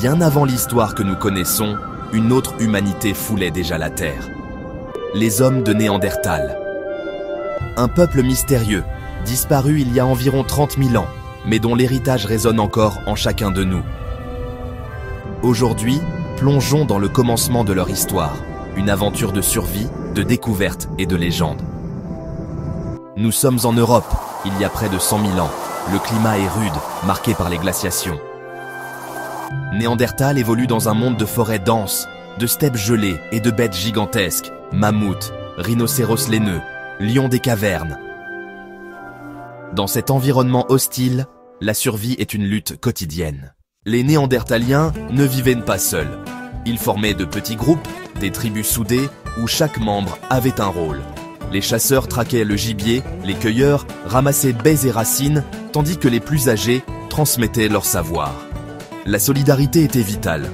Bien avant l'histoire que nous connaissons, une autre humanité foulait déjà la Terre. Les hommes de Néandertal. Un peuple mystérieux, disparu il y a environ 30 000 ans, mais dont l'héritage résonne encore en chacun de nous. Aujourd'hui, plongeons dans le commencement de leur histoire, une aventure de survie, de découverte et de légende. Nous sommes en Europe, il y a près de 100 000 ans. Le climat est rude, marqué par les glaciations. Néandertal évolue dans un monde de forêts denses, de steppes gelées et de bêtes gigantesques, mammouths, rhinocéros laineux, lions des cavernes. Dans cet environnement hostile, la survie est une lutte quotidienne. Les Néandertaliens ne vivaient pas seuls. Ils formaient de petits groupes, des tribus soudées, où chaque membre avait un rôle. Les chasseurs traquaient le gibier, les cueilleurs ramassaient baies et racines, tandis que les plus âgés transmettaient leur savoir. La solidarité était vitale.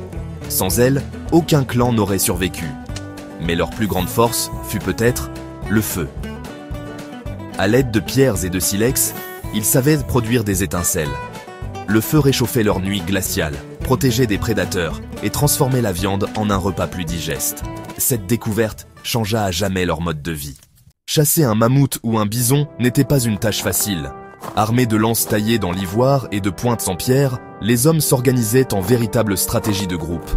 Sans elle, aucun clan n'aurait survécu. Mais leur plus grande force fut peut-être le feu. À l'aide de pierres et de silex, ils savaient produire des étincelles. Le feu réchauffait leur nuit glaciale, protégeait des prédateurs et transformait la viande en un repas plus digeste. Cette découverte changea à jamais leur mode de vie. Chasser un mammouth ou un bison n'était pas une tâche facile. Armés de lances taillées dans l'ivoire et de pointes en pierre, les hommes s'organisaient en véritable stratégie de groupe.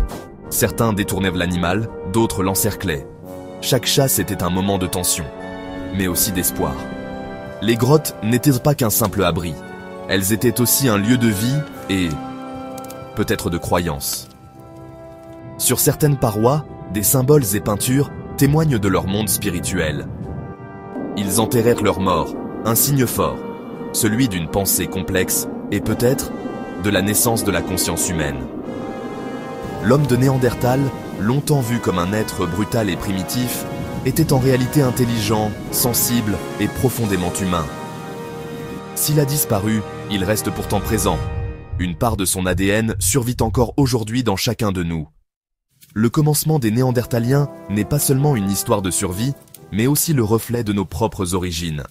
Certains détournaient l'animal, d'autres l'encerclaient. Chaque chasse était un moment de tension, mais aussi d'espoir. Les grottes n'étaient pas qu'un simple abri. Elles étaient aussi un lieu de vie et peut-être de croyance. Sur certaines parois, des symboles et peintures témoignent de leur monde spirituel. Ils enterrèrent leurs morts, un signe fort, celui d'une pensée complexe et peut-être de la naissance de la conscience humaine. L'homme de Néandertal, longtemps vu comme un être brutal et primitif, était en réalité intelligent, sensible et profondément humain. S'il a disparu, il reste pourtant présent. Une part de son ADN survit encore aujourd'hui dans chacun de nous. Le commencement des Néandertaliens n'est pas seulement une histoire de survie, mais aussi le reflet de nos propres origines.